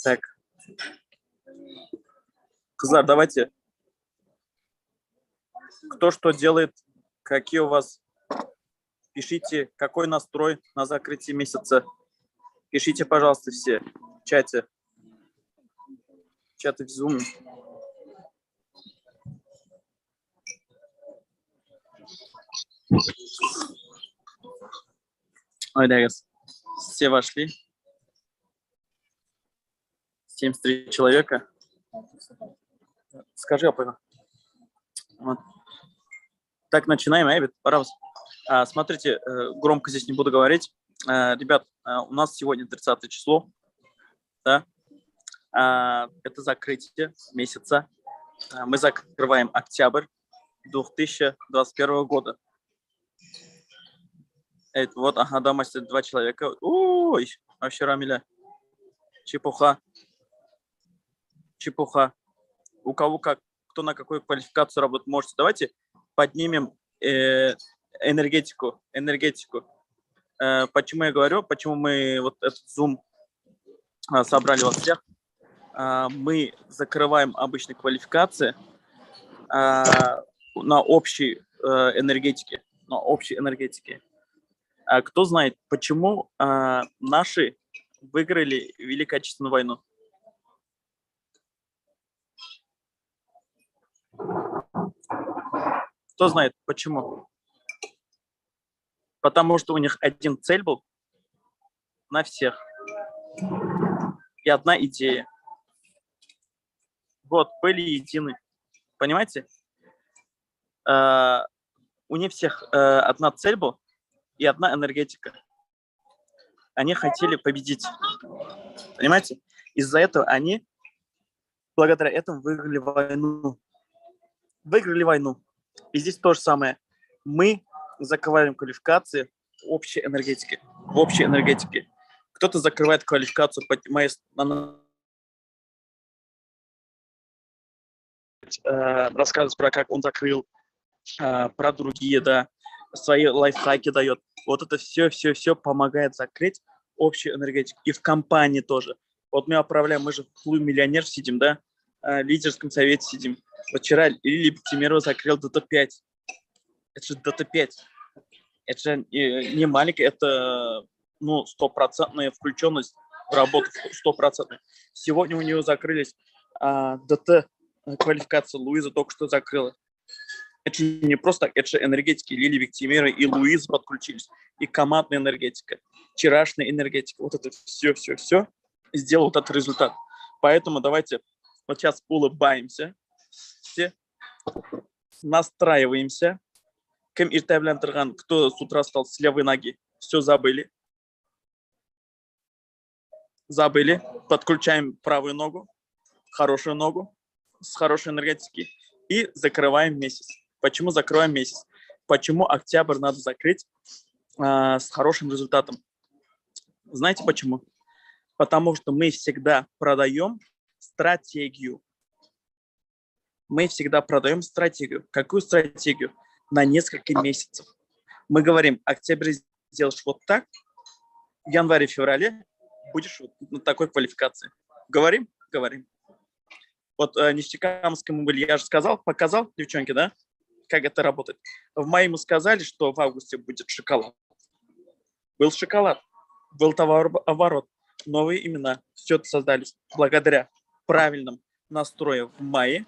Так. Кызлар, давайте. Кто что делает, какие у вас... Пишите, какой настрой на закрытие месяца. Пишите, пожалуйста, все в чате. Чаты в Zoom. Ой, да, все вошли. 73 человека. Скажи, я понял. Вот. Так, начинаем, Эбит, пожалуйста. Смотрите, громко здесь не буду говорить. Ребят, у нас сегодня 30 число. Да? Это закрытие месяца. Мы закрываем октябрь 2021 года. Это вот, ага, да, мастер, 2 человека. Ой, вообще Рамиля. Чепуха. Чепуха. У кого как, кто на какую квалификацию работает, можете. Давайте поднимем энергетику. Почему я говорю, почему мы вот этот Zoom собрали вас всех. Мы закрываем обычные квалификации на общей энергетике. Кто знает, почему наши выиграли Великую Отечественную войну? Кто знает, почему? Потому что у них один цель был на всех. И одна идея. Вот, были едины. Понимаете? У них всех одна цель была и одна энергетика. Они хотели победить. Понимаете? Из-за этого они, благодаря этому, выиграли войну. И здесь то же самое. Мы закрываем квалификации в общей энергетике. Кто-то закрывает квалификацию, рассказывать про как он закрыл, про другие, да, свои лайфхаки дает. Вот это все помогает закрыть общую энергетику. И в компании тоже. Вот мы управляем, мы же в клубе миллионеров сидим, да, в лидерском совете сидим. Вот вчера Лилия Бектимирова закрыл ДТ-5. Это же ДТ-5. Это же не маленькая, это стопроцентная включенность в работу, 100%. Сегодня у нее закрылись ДТ квалификация. Луиза только что закрыла. Это же не просто так, это же энергетики. Лилия Бектимирова и Луиза подключились. И командная энергетика, вчерашняя энергетика. Вот это все сделал вот этот результат. Поэтому давайте вот сейчас улыбаемся, все настраиваемся. Кем иртәблән торган, кто с утра встал с левой ноги, все забыли. Подключаем правую ногу, хорошую ногу с хорошей энергетикой и закрываем месяц. Почему закрываем месяц? Почему октябрь надо закрыть с хорошим результатом? Знаете почему? Потому что мы всегда продаем стратегию. Какую стратегию? На несколько месяцев. Мы говорим, октябрь сделаешь вот так, в январе-феврале будешь вот на такой квалификации. Говорим? Вот Нефтекамскому были, я же показал, девчонки, да, как это работает. В мае мы сказали, что в августе будет шоколад. Был шоколад, был товарооборот, новые имена. Все это создались благодаря правильному настрою в мае.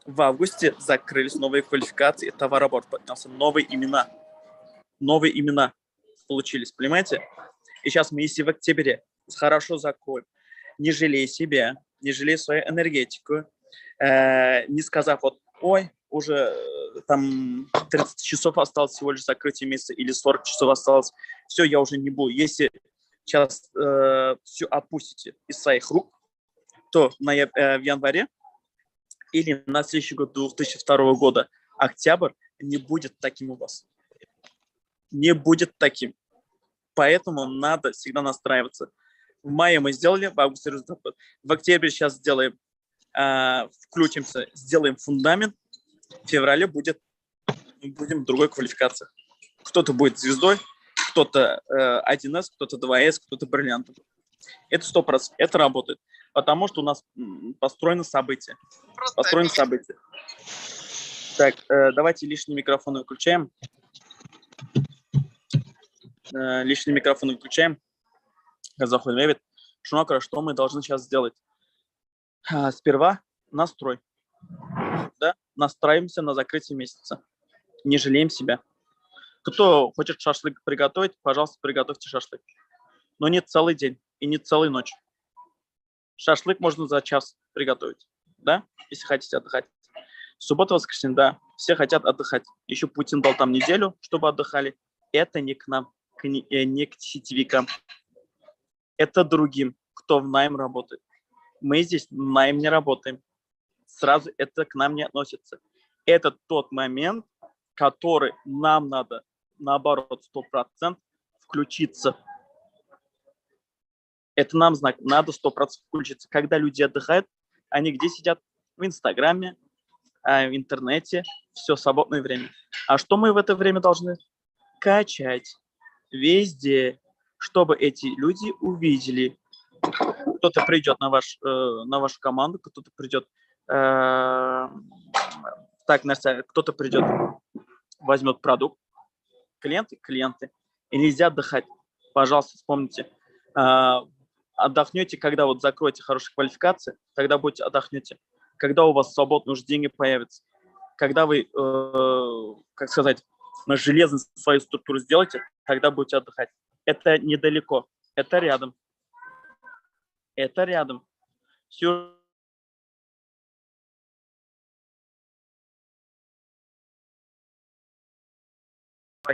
В августе закрылись новые квалификации, товарооборот поднялся, новые имена получились, понимаете? И сейчас мы, если в октябре хорошо закроем, не жалей себя, не жалей свою энергетику, не сказав вот, ой, уже там 30 часов осталось всего лишь закрытие месяца или 40 часов осталось, все, я уже не буду. Если сейчас все опустите из своих рук, то в январе или на следующий год, 2002 года, октябрь, не будет таким у вас. Не будет таким. Поэтому надо всегда настраиваться. В мае мы сделали, в августе результат. В октябре сейчас сделаем, включимся, сделаем фундамент. В феврале будем в другой квалификации. Кто-то будет звездой, кто-то 1С, кто-то 2С, кто-то бриллиантов. Это 100%, это работает, потому что у нас построено событие. Построено событие. Так, давайте лишние микрофоны выключаем. Лишний микрофон выключаем. Шнокра, что мы должны сейчас сделать? Сперва настрой. Да? Настраиваемся на закрытие месяца. Не жалеем себя. Кто хочет шашлык приготовить, пожалуйста, приготовьте шашлык. Но не целый день и не целую ночь. Шашлык можно за час приготовить, да, если хотите отдыхать. Суббота, воскресенье, да, все хотят отдыхать. Еще Путин дал там неделю, чтобы отдыхали. Это не к нам, не к сетевикам. Это другим, кто в найм работает. Мы здесь в найм не работаем. Сразу это к нам не относится. Это тот момент, который нам надо, наоборот, 100% включиться. Это нам знак, надо 100% включиться. Когда люди отдыхают, они где сидят? В Инстаграме, в интернете, все свободное время. А что мы в это время должны? Качать везде, чтобы эти люди увидели. Кто-то придет на вашу команду, кто-то придет, кто-то придет, возьмет продукт. Клиенты. И нельзя отдыхать. Пожалуйста, вспомните. Отдохнете, когда вот закроете хорошие квалификации, тогда будете отдохнете. Когда у вас свободные уже деньги появятся. Когда вы, железную свою структуру сделаете, тогда будете отдыхать. Это недалеко, это рядом. Это рядом. Все.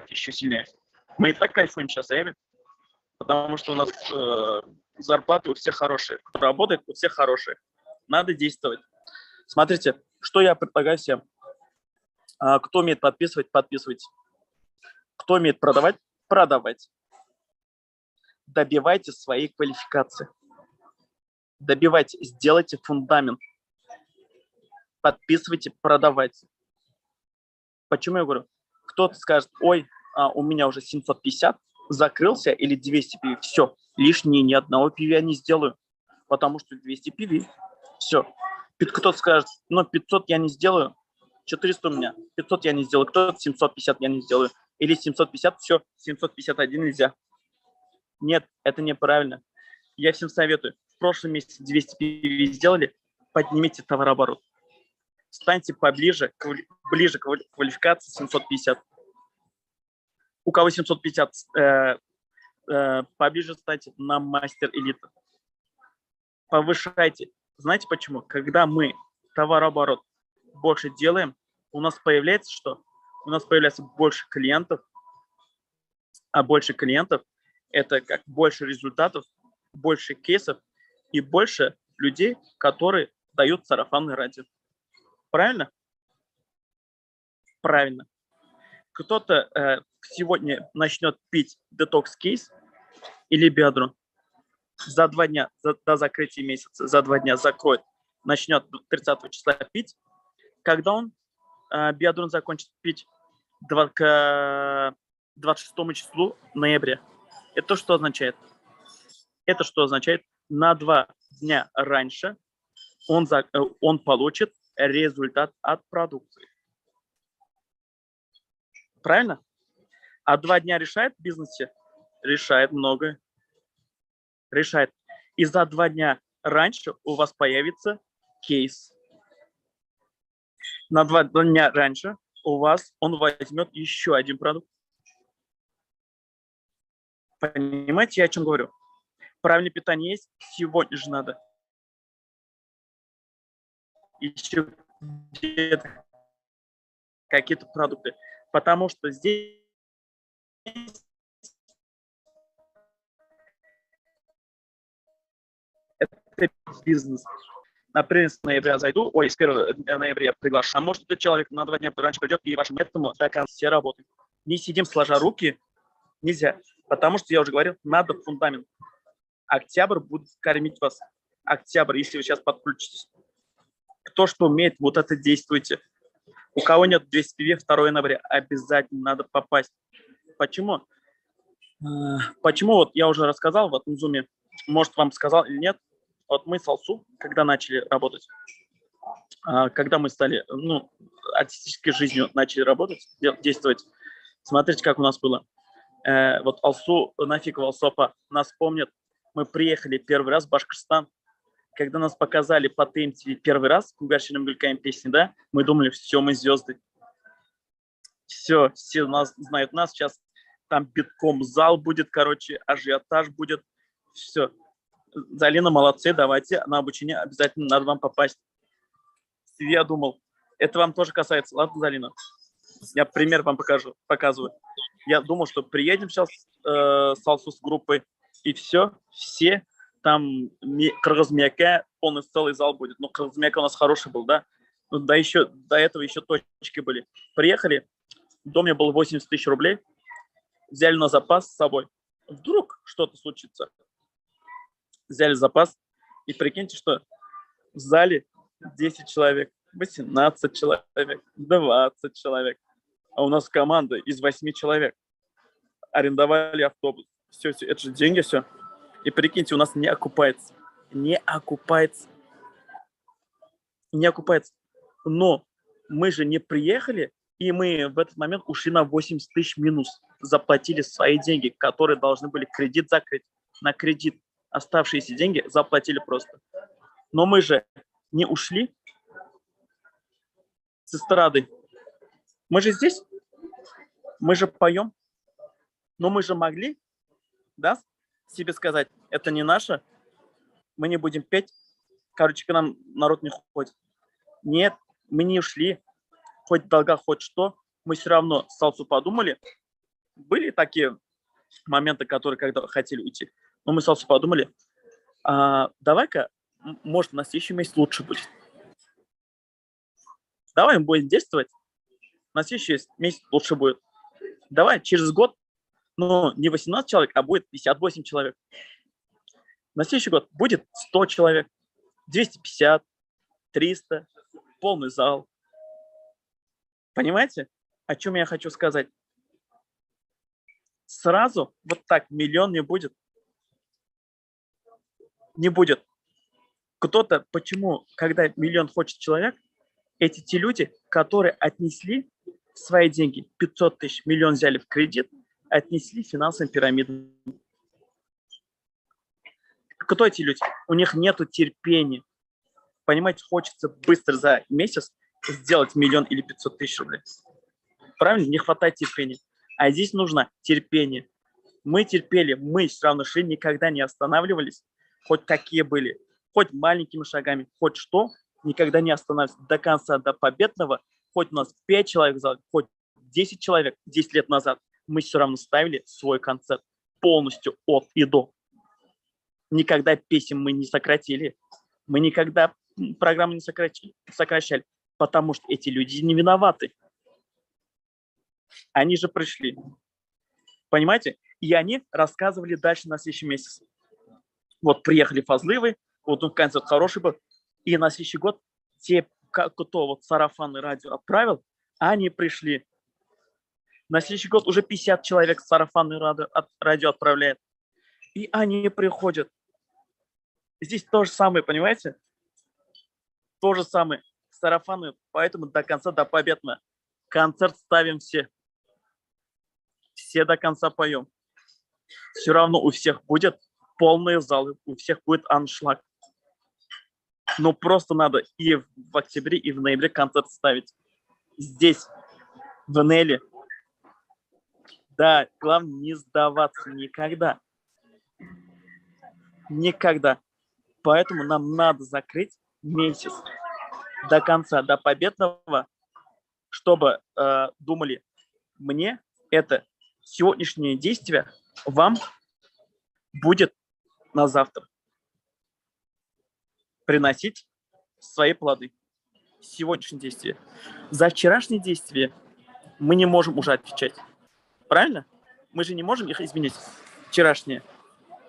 Еще сильнее. Мы и так кайфуем сейчас, потому что у нас зарплаты у всех хорошие. Кто работает, у всех хорошие. Надо действовать. Смотрите, что я предлагаю всем. Кто умеет подписывать, подписывайте. Кто умеет продавать, продавайте. Добивайте своей квалификации. Добивайте, сделайте фундамент. Подписывайте, продавайте. Почему я говорю? Кто-то скажет, ой, у меня уже 750, закрылся или 200 PV. Все, лишнее ни одного PV я не сделаю, потому что 200 PV. Все. Кто-то скажет, 500 я не сделаю, 400 у меня, 500 я не сделаю, кто-то 750 я не сделаю. Или 750, все, 751 нельзя. Нет, это неправильно. Я всем советую. В прошлом месяце 200 PV сделали, поднимите товарооборот. Станьте ближе к квалификации 750. У кого 750, поближе станьте на мастер элита. Повышайте. Знаете почему? Когда мы товарооборот больше делаем, у нас появляется что? У нас появляется больше клиентов, а больше клиентов – это как больше результатов, больше кейсов и больше людей, которые дают сарафанное радио. Правильно? Правильно. Кто-то сегодня начнет пить детокс-кейс или биодрон. За 2 дня, до закрытия месяца, за 2 дня закроет, начнет 30 числа пить. Когда он биодрон закончит пить к 26 числу ноября. Это что означает? Это что означает? На 2 дня раньше он получит результат от продукции. Правильно? А 2 дня решает в бизнесе? Решает многое. Решает. И за 2 дня раньше у вас появится кейс. На 2 дня раньше он возьмет еще один продукт. Понимаете, я о чем говорю? Правильное питание есть, сегодня же надо. Еще какие-то продукты. Потому что здесь это бизнес. Например, с ноября зайду, с 1 ноября приглашу. А может, этот человек на 2 дня раньше придет, и вашим методом до конца все работают. Не сидим сложа руки, нельзя. Потому что, я уже говорил, надо фундамент. Октябрь будет кормить вас. Октябрь, если вы сейчас подключитесь. Кто что умеет, вот это действуйте. У кого нет 200 PV 2 января, обязательно надо попасть. Почему? Почему, вот я уже рассказал в этом зуме, может, вам сказал или нет, вот мы с Алсу, когда начали работать, когда мы стали, ну, артистической жизнью начали работать, действовать, смотрите, как у нас было. Вот Алсу, нафиг Алсопа, нас помнят. Мы приехали первый раз в Башкортостан. Когда нас показали по ТМТВ первый раз, Кугарщиным Гулькаем песни, да, мы думали, все, мы звезды. Все нас знают нас. Сейчас там битком зал будет, короче, ажиотаж будет. Все. Залина, молодцы, давайте на обучение обязательно надо вам попасть. Я думал, это вам тоже касается, ладно, Залина? Я пример вам показываю. Я думал, что приедем сейчас с Алсу с группой, и все там Кыргызмека, полный целый зал будет. Но Кыргызмека у нас хороший был, да? Ну, до этого еще точки были. Приехали, в доме было 80 тысяч рублей, взяли на запас с собой. Вдруг что-то случится. Взяли запас, и прикиньте, что в зале 10 человек, 18 человек, 20 человек. А у нас команда из 8 человек. Арендовали автобус. Все, это же деньги, все. И прикиньте, у нас не окупается. Не окупается. Но мы же не приехали, и мы в этот момент ушли на 80 тысяч минус. Заплатили свои деньги, которые должны были кредит закрыть. На кредит оставшиеся деньги заплатили просто. Но мы же не ушли с эстрады. Мы же здесь. Мы же поем. Но мы же могли, да, себе сказать, это не наше, мы не будем петь, короче, к нам народ не ходит. Нет, мы не ушли, хоть долга, хоть что, мы все равно с Алсу подумали. Были такие моменты, которые когда хотели уйти, но мы с Алсу подумали, давай-ка, может, на следующий месяц лучше будет. Давай мы будем действовать, на следующий месяц лучше будет. Давай через год, но не 18 человек, а будет 58 человек. На следующий год будет 100 человек, 250, 300, полный зал. Понимаете, о чем я хочу сказать? Сразу вот так миллион не будет. Не будет. Кто-то, почему, когда миллион хочет человек, эти те люди, которые отнесли свои деньги, 500 тысяч, миллион взяли в кредит, отнесли финансовым пирамидам. Кто эти люди? У них нет терпения. Понимаете, хочется быстро за месяц сделать миллион или 500 тысяч рублей. Правильно? Не хватает терпения. А здесь нужно терпение. Мы терпели, мы все равно шли, никогда не останавливались. Хоть какие были, хоть маленькими шагами, хоть что, никогда не останавливались до конца, до победного. Хоть у нас 5 человек в зале, хоть 10 человек 10 лет назад, мы все равно ставили свой концерт полностью от и до. Никогда песен мы не сократили. Мы никогда программу не сокращали, потому что эти люди не виноваты. Они же пришли. Понимаете? И они рассказывали дальше на следующий месяц. Вот приехали Фазлывы, вот он концерт хороший был, и на следующий год те, кто вот сарафанное радио отправил, они пришли. На следующий год уже 50 человек сарафанное радио отправляет. И они приходят. Здесь то же самое, понимаете? То же самое. Сарафаны, поэтому до конца, до победного. Концерт ставим все. Все до конца поем. Все равно у всех будет полные залы, у всех будет аншлаг. Но просто надо и в октябре, и в ноябре концерт ставить. Здесь, в Неле. Да, главное не сдаваться никогда. Никогда. Поэтому нам надо закрыть месяц до конца, до победного, чтобы думали, мне это сегодняшнее действие вам будет на завтра приносить свои плоды. Сегодняшнее действие. За вчерашнее действие мы не можем уже отвечать. Правильно? Мы же не можем их изменить. Вчерашнее.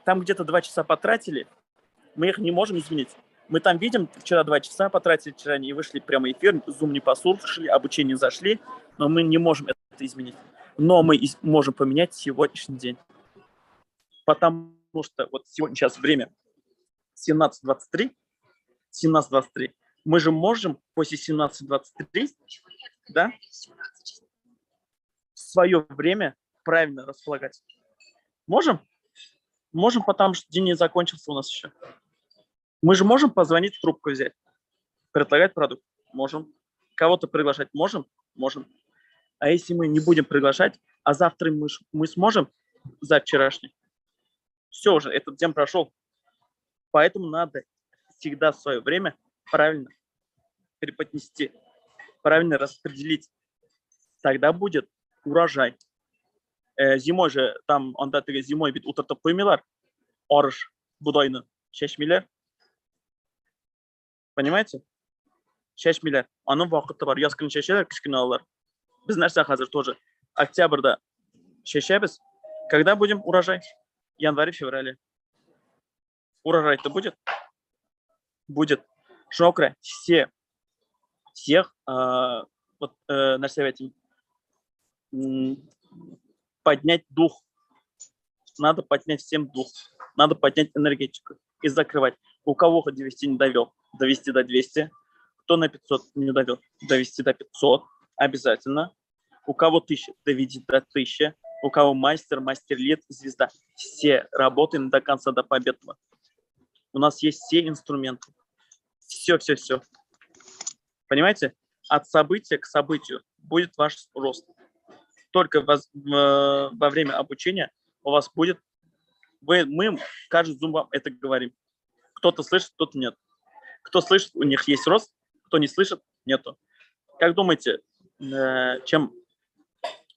Там где-то 2 часа потратили, мы их не можем изменить. Мы там видим, вчера 2 часа потратили, вчера не вышли в прямой эфир, Zoom не послушали, обучение зашли, но мы не можем это изменить. Но мы можем поменять сегодняшний день. Потому что вот сегодня сейчас время 17:23, 17:23. Мы же можем после 17:23, да, свое время правильно располагать. Можем? Можем, потому что день не закончился у нас еще. Мы же можем позвонить, трубку взять, предлагать продукт. Можем. Кого-то приглашать можем? Можем. А если мы не будем приглашать, а завтра мы сможем за вчерашний? Все уже, этот день прошел. Поэтому надо всегда свое время правильно преподнести, правильно распределить. Тогда будет урожай. Зимой же, там, онда теге зимой бит утыртып қоймайлар, арыш, будайны шешмейлер. Понимаете? Шешмейлер. Аның вақыты бар. Яз күні шешелер, кыш күні алалар. Біз нәрсе қазір тоже октябрьда шешебіз. Когда будем урожай? Январе-феврале. Урожай-то будет? Будет. Шокра, всех вот, на совете поднять дух. Надо поднять всем дух. Надо поднять энергетику и закрывать. У кого хоть довести не довел, довести до 200. Кто на 500 не довел, довести до 500. Обязательно. У кого 1000, доведи до 1000. У кого мастер, мастер-лид, звезда. Все работаем до конца, до победного. У нас есть все инструменты. Все. Понимаете? От события к событию будет ваш рост. Только во время обучения у вас будет... Мы каждый зум вам это говорим. Кто-то слышит, кто-то нет. Кто слышит, у них есть рост. Кто не слышит, нету. Как думаете, чем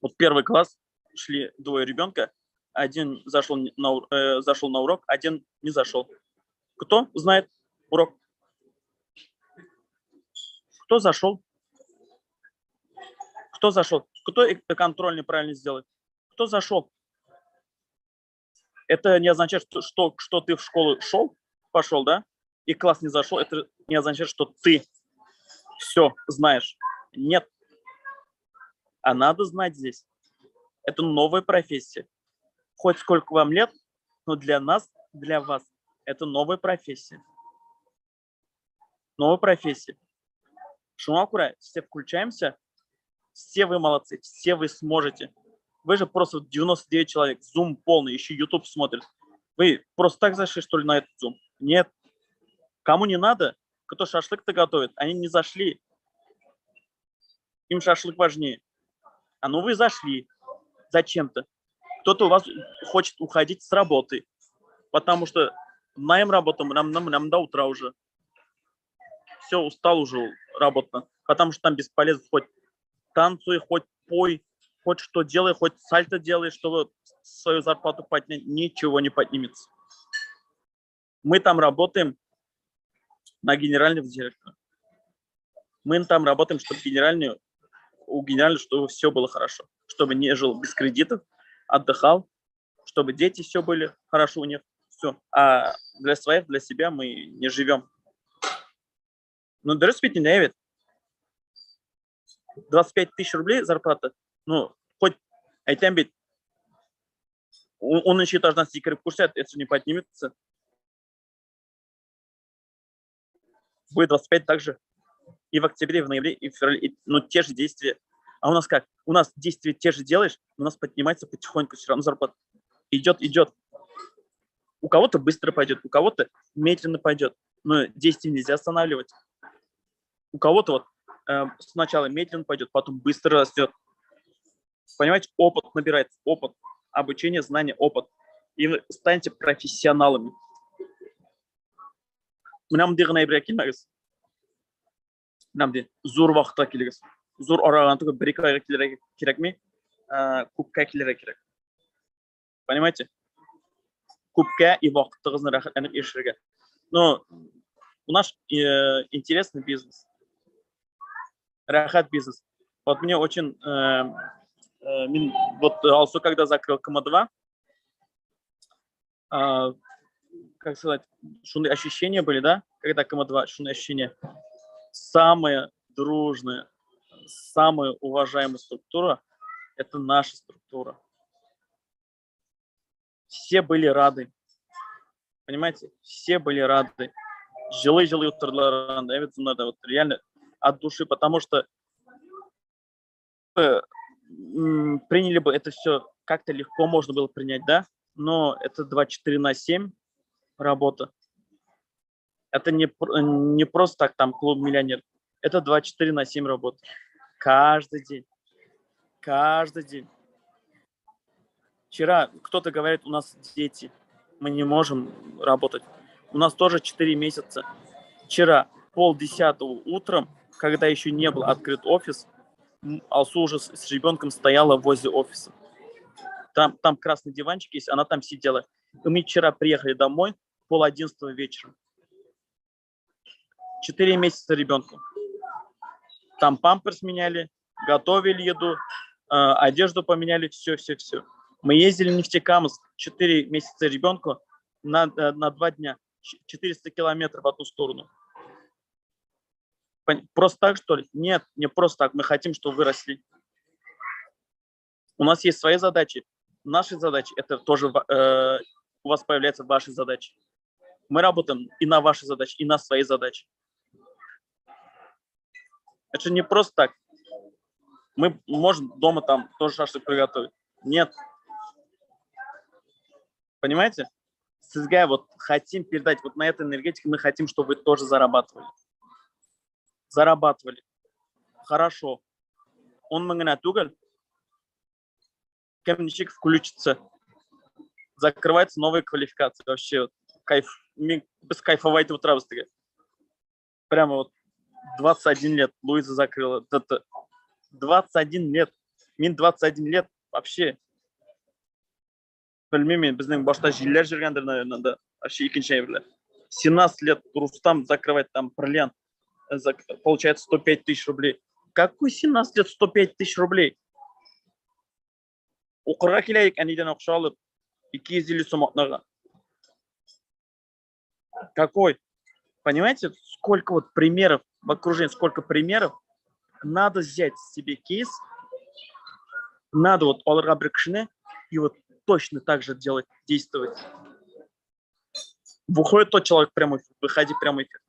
вот первый класс шли двое ребенка, один зашел на урок, один не зашел. Кто знает урок? Кто зашел? Кто зашел? Кто контроль неправильно сделает? Кто зашел? Это не означает, что ты в школу пошел, да? И класс не зашел. Это не означает, что ты все знаешь. Нет. А надо знать здесь. Это новая профессия. Хоть сколько вам лет, но для нас, для вас, это новая профессия. Новая профессия. Шумакура, все включаемся. Все вы молодцы, все вы сможете. Вы же просто 99 человек, Zoom полный, еще YouTube смотрит. Вы просто так зашли, что ли, на этот Zoom? Нет. Кому не надо, кто шашлык-то готовит, они не зашли. Им шашлык важнее. А ну вы зашли. Зачем-то. Кто-то у вас хочет уходить с работы, потому что наем работаем, нам до утра уже. Все, устал уже работать, потому что там бесполезно. Хоть танцуй, хоть пой, хоть что делай, хоть сальто делай, чтобы свою зарплату поднять, ничего не поднимется. Мы там работаем на генерального директора. Мы там работаем, чтобы у генерального, чтобы все было хорошо, чтобы не жил без кредитов, отдыхал, чтобы дети все были хорошо у них, все. А для своих, для себя мы не живем. Ну, дұрыс бит, Дэвид. 25 тысяч рублей зарплата. Ну, хоть айтам бит, 10 этаждан секіріп көрсет, это не поднимется. Будет 25 также. И в октябре, и в ноябре, и в феврале. Ну, те же действия. А у нас как? У нас действия те же делаешь, у нас поднимается потихоньку все равно зарплата. Идет. У кого-то быстро пойдет, у кого-то медленно пойдет. Но действия нельзя останавливать. У кого-то вот сначала медленно пойдет, потом быстро растет. Понимаете, опыт набирается, опыт. Обучение, знание, опыт. И вы станете профессионалами. Мынамды ғана бір келмеңіз. Мынамды зор уақытқа келіңіз. Зор араған түгі 1-2 айға керек ме? Көпке келер керек. Понимаете? Көпке и уақыттығызны рахатланып ешірге. Но у нас интересный бизнес. Рахат бизнес. Вот мне очень... вот Алсу, когда закрыл КМ2, как сказать, шумные ощущения были, да? Когда КМ2, шумные ощущения. Самая дружная, самая уважаемая структура – это наша структура. все были рады. Понимаете? Все были рады. Жылы-жылы отырдылар, вот реально от души, потому что приняли бы это все как-то легко можно было принять, да? Но это 24/7 работа. Это не просто так там клуб миллионер. Это 24/7 работа. Каждый день. Каждый день. Вчера кто-то говорит, у нас дети, мы не можем работать. У нас тоже 4 месяца. Вчера 9:30 утром, когда еще не был открыт офис, Алсу уже с ребенком стояла возле офиса. Там красный диванчик есть, она там сидела. И мы вчера приехали домой 10:30 вечера. 4 месяца ребенку. Там памперс меняли, готовили еду, одежду поменяли, все. Мы ездили в Нефтекамск 4 месяца ребенку на 2 дня. 400 километров в одну сторону. Просто так, что ли? Нет, не просто так. Мы хотим, чтобы вы росли. У нас есть свои задачи. Наши задачи, это тоже у вас появляются ваши задачи. Мы работаем и на ваши задачи, и на свои задачи. Это не просто так. Мы можем дома там тоже шашлык приготовить. Нет. Понимаете? Сізге вот хотим передать вот на этой энергетике, мы хотим, чтобы вы тоже зарабатывали. Зарабатывали. Хорошо. Он мыңына түгел. Каменщик включится. Закрывается новая квалификация. Вообще кайф. Без кайфовать вот работы. Прямо вот 21 лет Луиза закрыла. 21 лет. Мен 21 лет вообще. Білмеймін, біздің башта жиллер жүргендер, наверное, да. Вообще екінші әйбірлер. 17 лет Рустам закрывает там бриллиант. Получается 105 тысяч рублей. Какой 17 лет 105 тысяч рублей? Оқырға келейік, әнеден оқыша алып, 250 сом атнаға. Какой? Понимаете, сколько вот примеров в окружении, сколько примеров. Надо взять себе кейс, надо вот оларға бір кішіне, и вот точно так же делать, действовать. Выходит тот человек прямой эфир, выходи прямой эфир.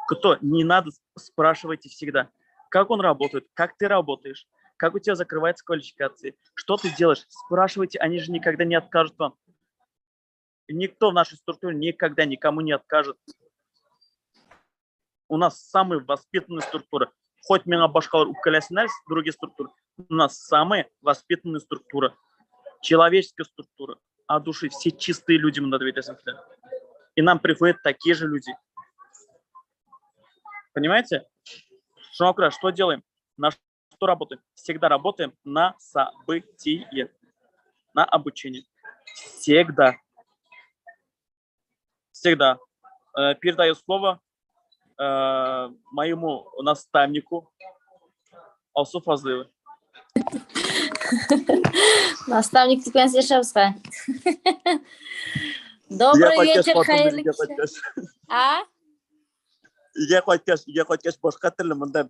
Кто? Не надо, спрашивайте всегда, как он работает, как ты работаешь, как у тебя закрываются квалификации, что ты делаешь. Спрашивайте, они же никогда не откажут вам. Никто в нашей структуре никогда никому не откажет. У нас самая воспитанная структура. Хоть меня башкалар уколясинались, другие структуры. У нас самая воспитанная структура. Человеческая структура. От души все чистые люди. И нам приходят такие же люди. Понимаете? Шанокра, что делаем? На что работаем? Всегда работаем на событие. На обучение. Всегда. Всегда. Передаю слово моему наставнику Алсу Фазлыевой. Наставник Тиквен Сешевская. Добрый вечер, хайырлы кишилер. А? Я хоть башка тиле мында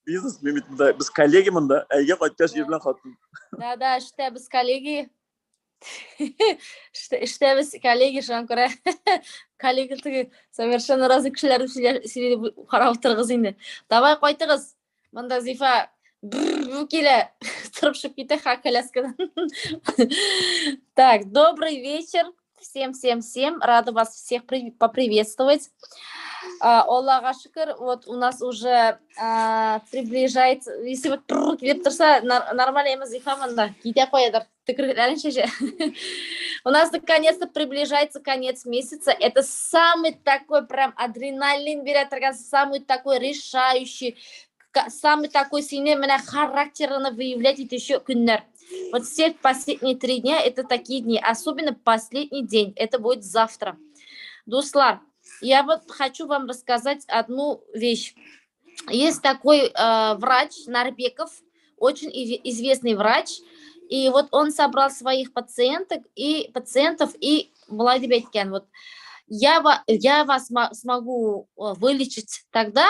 бизнес мемит мында без коллеги мында, я хоть ебlan хатын. Да, что без коллеги. Что без коллеги, Шанкура. Коллеги совершенно разные кишилер силе карап тургыз инде. Давай койтыгыз. Мында Зифа келе тұрып шығып кете хакаляскадан. Так, добрый вечер. Всем. Рада вас всех поприветствовать. Аллаха шүкір, вот у нас уже приближается, если вот келіп тұрса, нормально емес Зифаманда, кете қоядыр. У нас наконец-то приближается конец месяца. Это самый такой прям адреналин берет, самый такой решающий, самый такой сильный характерно выявлять это еще күннер. Вот все последние 3 дня это такие дни, особенно последний день, это будет завтра. Дуслар, я вот хочу вам рассказать одну вещь. Есть такой врач Нарбеков, очень известный врач, и вот он собрал своих пациентов и Владимир Кен, вот я вас смогу вылечить тогда,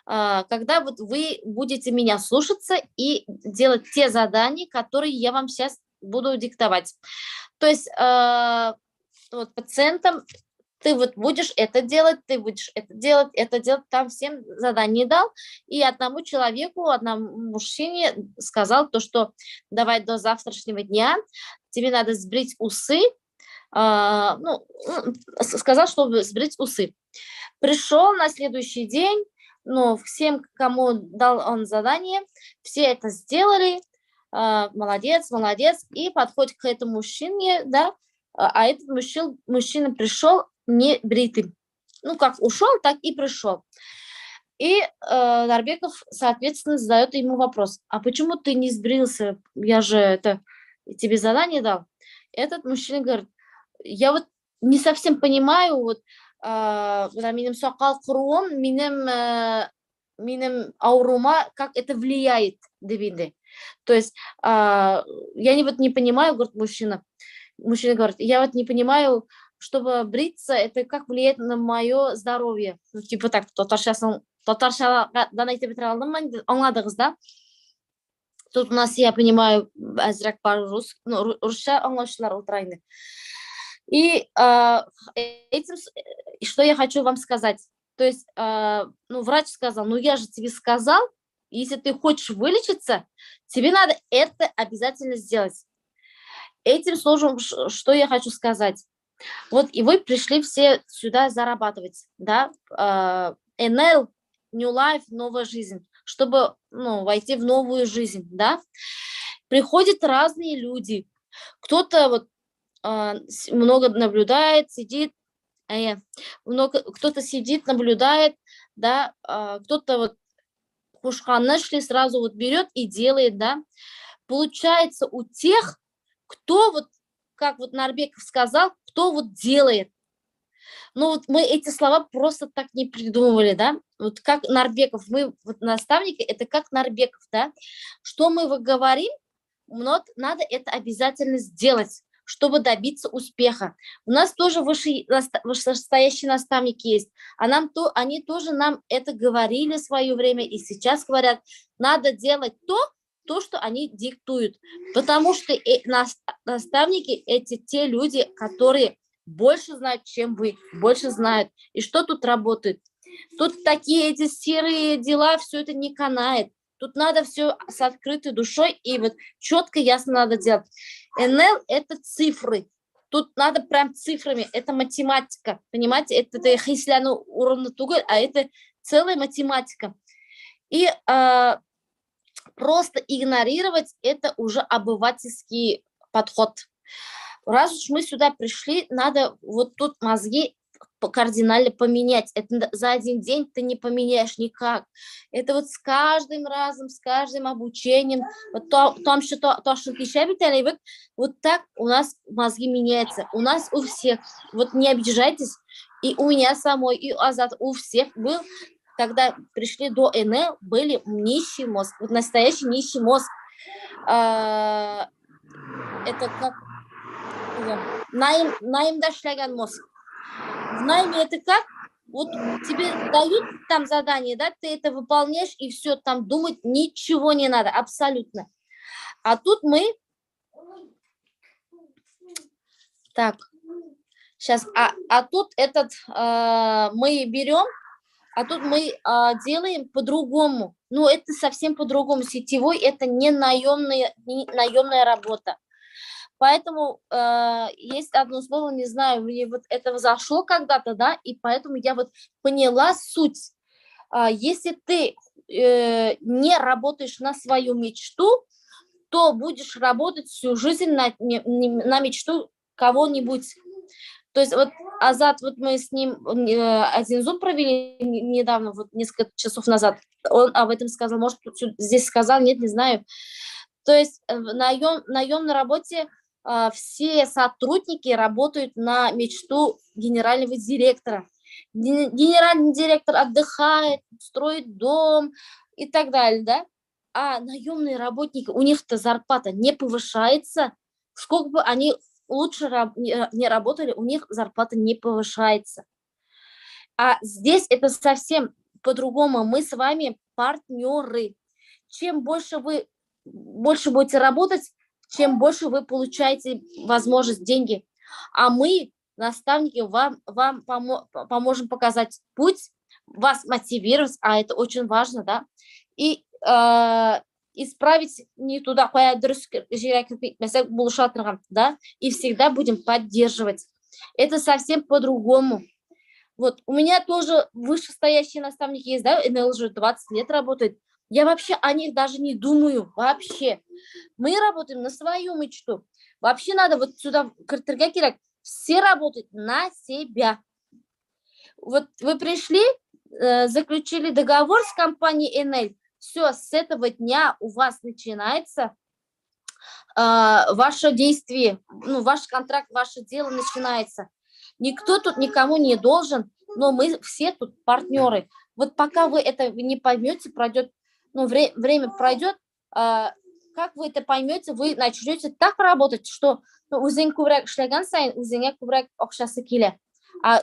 когда вот вы будете меня слушаться и делать те задания, которые я вам сейчас буду диктовать. То есть вот пациентам ты вот будешь это делать, ты будешь это делать, там всем задание дал, и одному человеку, одному мужчине сказал то, что давай до завтрашнего дня тебе надо сбрить усы, сказал, чтобы сбрить усы. Пришел на следующий день, всем, кому дал он задание, все это сделали, молодец, и подходит к этому мужчине, да, а этот мужчина пришел не бритым. Как ушел, так и пришел. И Нарбеков, соответственно, задает ему вопрос: а почему ты не сбрился? Я же тебе задание дал. Этот мужчина говорит: я вот не совсем понимаю, минем сокал куруым, минем аурума, как это влияет, дебинде. То есть я не понимаю, говорит мужчина. Мужчина говорит: я вот не понимаю, чтобы бриться, это как влияет на мое здоровье. Типа так, татаршадан айтып бетіре алдым, аңладыңыз, да? Тут у нас, я понимаю, әзірәк бар русша аңлаушылар отырайны. И этим, что я хочу вам сказать. То есть, врач сказал: я же тебе сказал, если ты хочешь вылечиться, тебе надо это обязательно сделать. Этим сложным, что я хочу сказать. Вот и вы пришли все сюда зарабатывать, да, НЛ, New Life, новая жизнь, чтобы, войти в новую жизнь, да. Приходят разные люди, кто-то много наблюдает, сидит, кто-то сидит, наблюдает, да, кто-то хушханы шли, сразу берет и делает, да. Получается, у тех, кто как Нарбеков сказал, кто делает. Мы эти слова просто так не придумывали, да. Как Нарбеков, мы наставники, это как Нарбеков, да. Что мы говорим, надо это обязательно сделать, чтобы добиться успеха. У нас тоже вышестоящие наставники есть, они тоже нам это говорили в свое время и сейчас говорят: надо делать то, что они диктуют, потому что наставники – это те люди, которые больше знают, чем вы, больше знают. И что тут работает? Тут такие эти серые дела, все это не канает. Тут надо все с открытой душой и четко, ясно надо делать. НЛ – это цифры. Тут надо прям цифрами, это математика, понимаете? Это хисляну уровня тугой, а это целая математика. И просто игнорировать – это уже обывательский подход. Раз уж мы сюда пришли, надо тут мозги кардинально поменять. Это за один день ты не поменяешь никак. Это с каждым разом, с каждым обучением. Так у нас мозги меняются. У нас у всех. Не обижайтесь. И у меня самой, и у Азат, у всех был. Когда пришли до НЛ, были нищий мозг, настоящий нищий мозг. Это как найымда эшләгән мозг. В найме это как? Тебе дают там задание, да, ты это выполняешь, и все, там думать ничего не надо, абсолютно. А тут мы... Так, сейчас, тут мы берем, а тут мы делаем по-другому. Это совсем по-другому. Сетевой – это не наемная работа. Поэтому есть одно слово, не знаю, мне это зашло когда-то, да, и поэтому я поняла суть. Если ты не работаешь на свою мечту, то будешь работать всю жизнь на мечту кого-нибудь. То есть Азат, мы с ним один зум провели недавно, несколько часов назад. Он об этом сказал, может, здесь сказал, нет, не знаю. То есть в наемной работе все сотрудники работают на мечту генерального директора. Генеральный директор отдыхает, строит дом и так далее, да? А наемные работники, у них-то зарплата не повышается. Сколько бы они лучше не работали, у них зарплата не повышается. А здесь это совсем по-другому. Мы с вами партнеры. Чем больше вы будете работать, чем больше вы получаете возможность, деньги. А мы, наставники, вам поможем показать путь, вас мотивировать, а это очень важно, да, и исправить не туда, да, и всегда будем поддерживать. Это совсем по-другому. Вот, у меня тоже вышестоящие наставники есть, да, НЛ уже 20 лет работает. Я вообще о них даже не думаю, вообще. Мы работаем на свою мечту. Вообще надо вот сюда, все работают на себя. Вот вы пришли, заключили договор с компанией НЛ, все, с этого дня у вас начинается ваше действие, ну, ваш контракт, ваше дело начинается. Никто тут никому не должен, но мы все тут партнеры. Вот пока вы это не поймете, пройдет, ну, время пройдет, как вы это поймете, вы начнете так работать, что а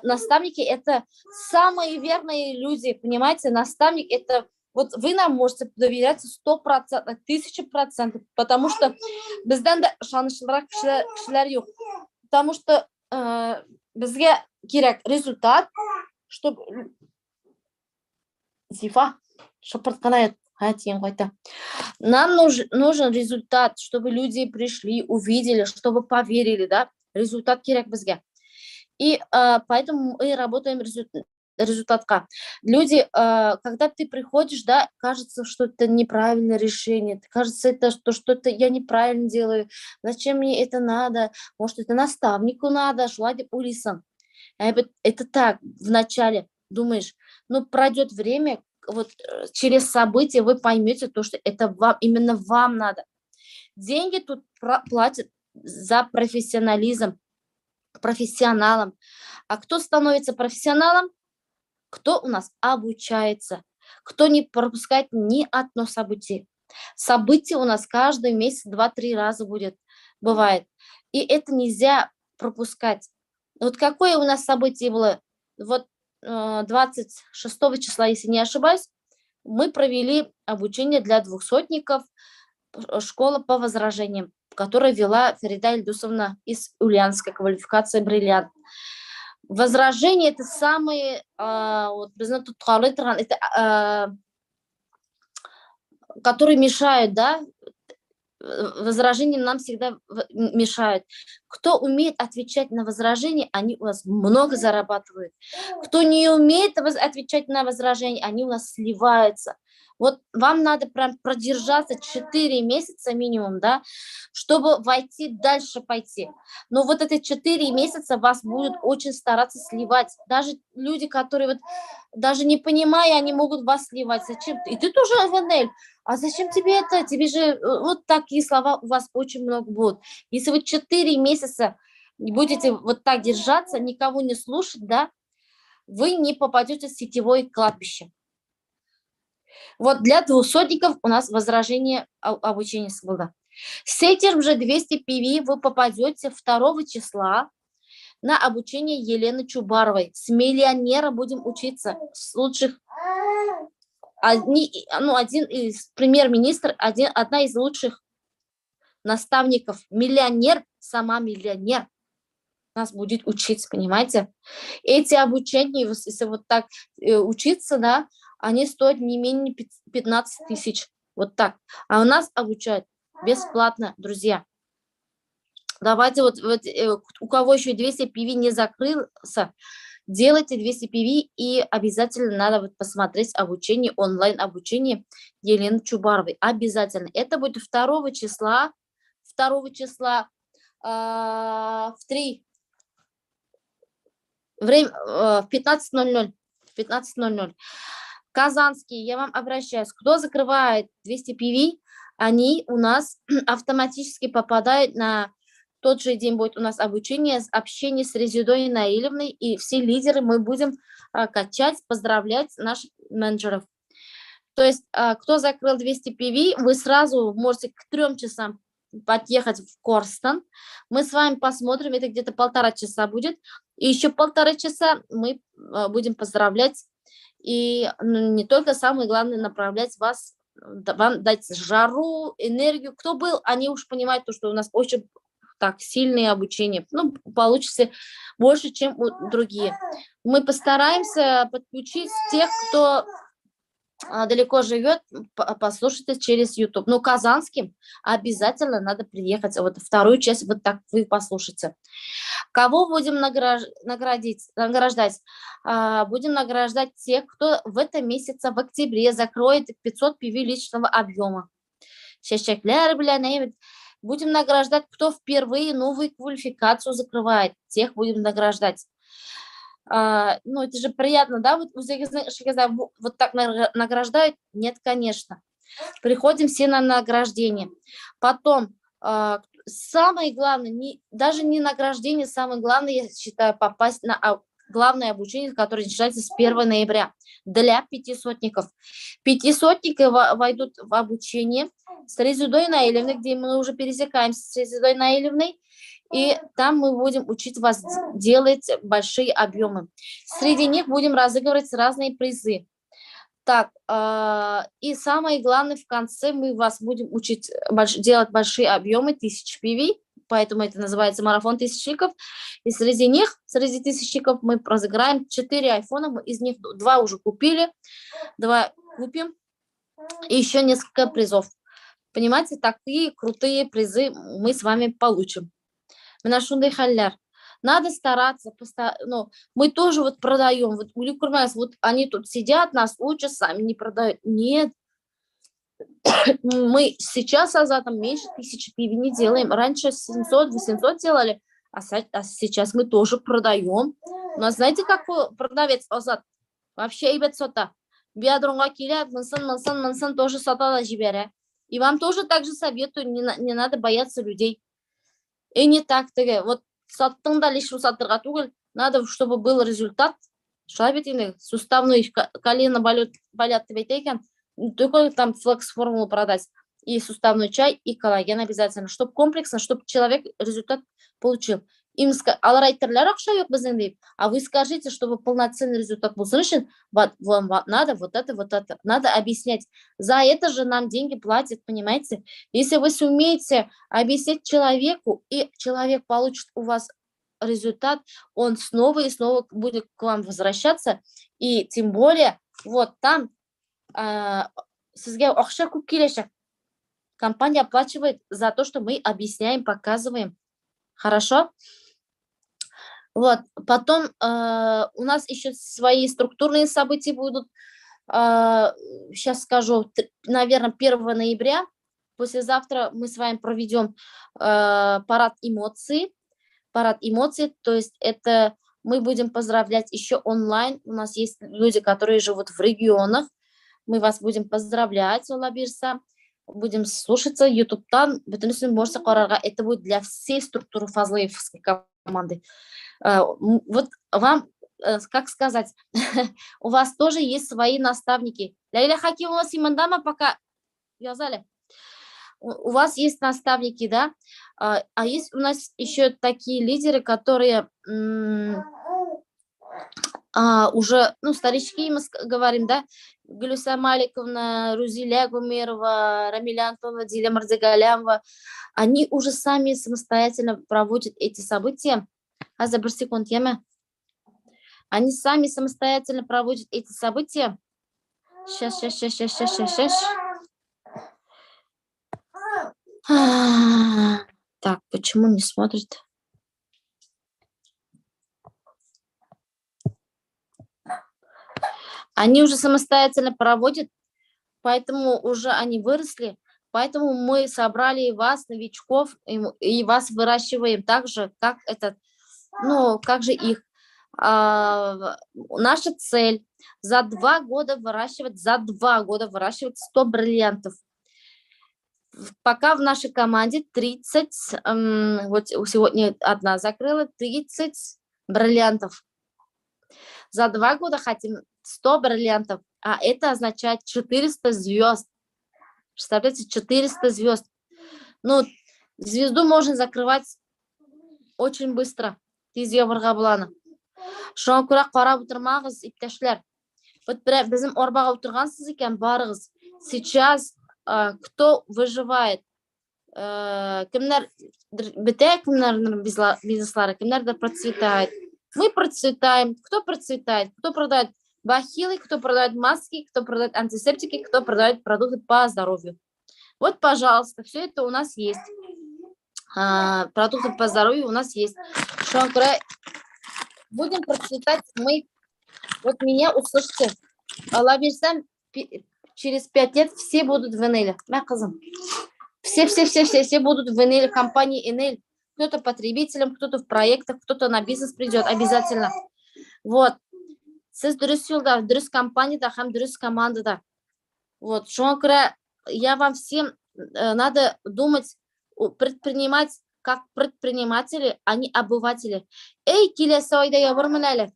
наставники это самые верные люди, понимаете? Наставник это вот вы нам можете доверять 100%, 1000%, потому что бізден де шанышылырақ кішілер жоқ. Потому что бізге керек результат, чтобы Зифа, нам нужен результат, чтобы люди пришли, увидели, чтобы поверили, да? Результат керек бізге. И поэтому мы работаем результатка. Люди, когда ты приходишь, да, кажется, что это неправильное решение, кажется, это что-то я неправильно делаю, зачем мне это надо, может, это наставнику надо, шлади улисан. Это так, вначале думаешь, но пройдет время, вот через события вы поймете то, что это вам, именно вам надо. Деньги тут платят за профессионализм, профессионалом. А кто становится профессионалом? Кто у нас обучается, кто не пропускает ни одно событие. Событие у нас каждый месяц 2-3 раза бывает. И это нельзя пропускать. Вот какое у нас событие было? Вот 26 числа, если не ошибаюсь, мы провели обучение для 200-ников, школа по возражениям, которую вела Фарида Ильдусовна из Ульяновской, квалификация «Бриллиант». Возражение это самые, вот, это, которые мешают, да, возражения нам всегда мешают. Кто умеет отвечать на возражения, они у нас много зарабатывают. Кто не умеет отвечать на возражения, они у нас сливаются. Вот вам надо прям продержаться 4 месяца минимум, да, чтобы войти дальше пойти. Но вот эти 4 месяца вас будут очень стараться сливать. Даже люди, которые вот даже не понимая, они могут вас сливать. Зачем? И ты тоже в НЛ. А зачем тебе это? Тебе же вот такие слова у вас очень много будут. Если вы 4 месяца будете вот так держаться, никого не слушать, да, вы не попадете в сетевое кладбище. Вот для 200-ников у нас возражение обучения было. С этим же 200 PV вы попадете 2 числа на обучение Елены Чубаровой. С миллионера будем учиться, с лучших. Один из премьер-министр, одна из лучших наставников. Миллионер, сама миллионер нас будет учить, понимаете? Эти обучения, если вот так учиться, да, они стоят не менее 15 тысяч. Вот так. А у нас обучают бесплатно, друзья. Давайте вот у кого еще 200 PV не закрылся, делайте 200 PV и обязательно надо вот посмотреть обучение, онлайн-обучение Елены Чубаровой. Обязательно. Это будет 2 числа в 3. Время в 15:00. 15:00. Казанский, я вам обращаюсь. Кто закрывает 200 PV, они у нас автоматически попадают на тот же день. Будет у нас обучение, общение с Резидой Наилевной, и все лидеры мы будем качать, поздравлять наших менеджеров. То есть, кто закрыл 200 PV, вы сразу можете к 3 часам подъехать в Корстон. Мы с вами посмотрим, это где-то 1,5 часа будет. И еще 1,5 часа мы будем поздравлять. И не только, самое главное, направлять вас вам дать жару, энергию. Кто был, они уж понимают, то, что у нас очень так сильное обучение. Ну, получится больше, чем у другие. Мы постараемся подключить тех, кто далеко живет, послушайте через YouTube. Но казанским обязательно надо приехать. Вот вторую часть вот так вы послушайте. Кого будем награждать? Будем награждать тех, кто в этом месяце, в октябре, закроет 500 PV личного объема. Будем награждать, кто впервые новую квалификацию закрывает. Тех будем награждать. Ну, это же приятно, да? Вот так награждают? Нет, конечно. Приходим все на награждение. Потом, самое главное, даже не награждение, самое главное, я считаю, попасть на главное обучение, которое начинается с 1 ноября для пятисотников. Пятисотники войдут в обучение с Резидой Наилевной, где мы уже пересекаемся с Резидой Наилевной, и там мы будем учить вас делать большие объемы. Среди них будем разыгрывать разные призы. Так, и самое главное, в конце мы вас будем учить делать большие объемы 1000 PV, поэтому это называется марафон тысячников. И среди них, среди тысячников, мы разыграем 4 айфона, мы из них 2 уже купили, 2 купим, и еще несколько призов. Понимаете, такие крутые призы мы с вами получим. Надо стараться, ну, мы тоже вот продаем, вот вот они тут сидят, нас учат, сами не продают. Нет, мы сейчас Азатом меньше 1000 PV не делаем. Раньше 700-800 делали, а сейчас мы тоже продаем. У нас, знаете, как продавец Азат? Вообще ибет сота. Биадрунга килят, мынсын тоже сота жибере. И вам тоже так же советую, не надо бояться людей. И не так, вот саттың да лишь саттырға түгел, надо, чтобы был результат. Суставной колено болят деп айтайын, только там флекс формулу продать. И суставной чай, и коллаген обязательно, чтобы комплексно, чтобы человек результат получил. Им алар айтырлар акша yok біздің deyip, а вы скажите, чтобы полноценный результат был совершен, вам надо вот это, надо объяснять. За это же нам деньги платят, понимаете? Если вы сумеете объяснить человеку, и человек получит у вас результат, он снова и снова будет к вам возвращаться, и тем более, вот там сізге ақша көп келешек. Компания оплачивает за то, что мы объясняем, показываем. Хорошо? Вот, потом у нас еще свои структурные события будут. Сейчас скажу, наверное, 1 ноября. Послезавтра мы с вами проведем парад эмоций. Парад эмоций, то есть это мы будем поздравлять еще онлайн. У нас есть люди, которые живут в регионах. Мы вас будем поздравлять, Олабирса. Будем слушаться YouTube-тан. Это будет для всей структуры фазлаевской команды. Вот вам, как сказать, у вас тоже есть свои наставники. Лейля Хакимова Симандама пока вязали. У вас есть наставники, да? А есть у нас еще такие лидеры, которые уже, ну, старички, мы говорим, да? Гулюса Маликовна, Рузиля Гумерова, Рамиля Антонова, Диля Мардигалямова. Они уже сами самостоятельно проводят эти события. А за секунд, они сами самостоятельно проводят эти события. Сейчас. Так, почему не смотрит? Они уже самостоятельно проводят, поэтому уже они выросли. Поэтому мы собрали вас, новичков, и вас выращиваем так же, как этот, ну, как же их. Наша цель за 2 года выращивать 100 бриллиантов. Пока в нашей команде 30, вот сегодня одна закрыла, 30 бриллиантов. За 2 года хотим 100 бриллиантов, а это означает 400 звезд. Представляете, 400 звезд. Ну, звезду можно закрывать очень быстро. Шоңа күрә карап утырмагыз, иптәшләр. Вот безнең арбага утыргансыз икән, барыгыз. сейчас кто выживает? Кемнер бітек, бизнеслары, кемнер процветает. Мы процветаем. Кто процветает? Кто продает бахилы, кто продает маски, кто продает антисептики, кто продает продукты по здоровью. Вот, пожалуйста, все это у нас есть. Продукты по здоровью у нас есть. Будем процветать мы. Вот меня услышьте. Лавирсам через 5 лет все будут в Энеле. Все будут в Энеле, компании Энель. Кто-то потребителем, кто-то в проектах, кто-то на бизнес придет. Обязательно. Вот. Сіз дұрыс жолда, дұрыс компанияда, һәм дұрыс командада. Вот. Я вам всем надо думать, предпринимать как предприниматели, а не обыватели. Эй, келесі ойда ябырмын.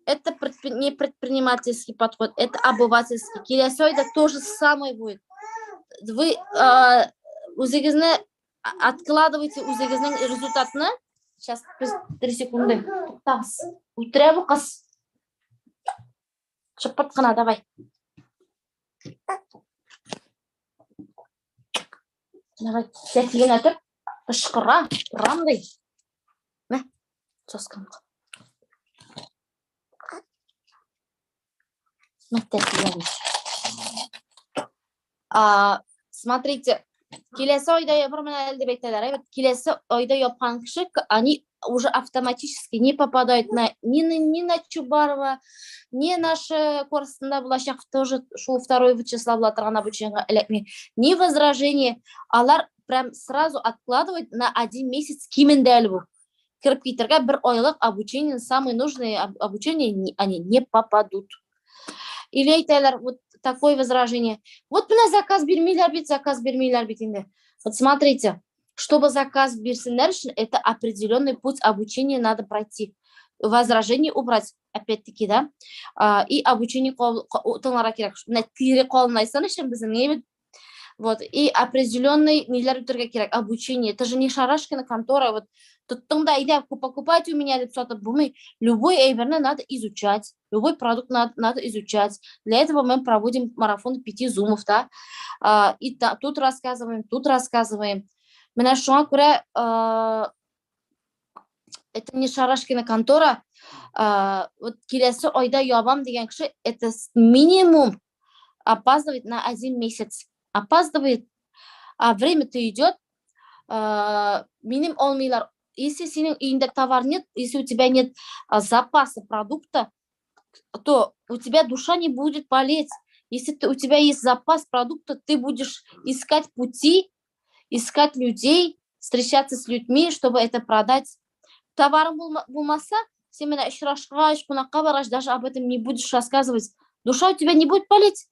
Это не предпринимательский подход, это обывательский. Келесі ойда то же самое будет. Вы өзіңізні откладывайте өзіңіздің результатына. Сейчас 3 секунды. Утря қыз. Шаппатқана, давай. Давай, сәтілген әтір. Ұшқыра, ұрамдай. Мә, сосканға. Смотрите, келесі ойда япқан кіші, они уже автоматически не попадают ни на Чубарова, ни наши курсында Булашев тоже шел 2 Вячеслав Латырған обучение, ни возражение. Алар прям сразу откладывают на 1 месяц кимендельву. Кирпитерга 1 ойлық обучение, самые нужные обучения, они не попадут. Или айтайлар, вот такое возражение. Вот у нас заказ бермейлер бит. Вот смотрите, чтобы заказ берсенлер, это определенный путь обучения надо пройти. Возражение убрать, опять-таки, да. И обучение вот, и определенный обучение. Это же не шарашкина контора. Вот тут тогда идея покупать у меня лицо, любой эйверный надо изучать, любой продукт надо изучать. Для этого мы проводим марафон 5 зумов, да. И тут рассказываем. Меня это не шарашкина контора. Вот келесі ойда ябам деген кіші, это минимум опаздывает на 1 месяц. Опаздывает, а время-то идет, минимум олмейлар. Если сенің үйінде товар нет, если у тебя нет запаса продукта, то у тебя душа не будет болеть. Если у тебя есть запас продукта, ты будешь искать пути, искать людей, встречаться с людьми, чтобы это продать. Товаром булмаса, семена ишрашкаш, кунакка бараш, даже об этом не будешь рассказывать. Душа у тебя не будет болеть.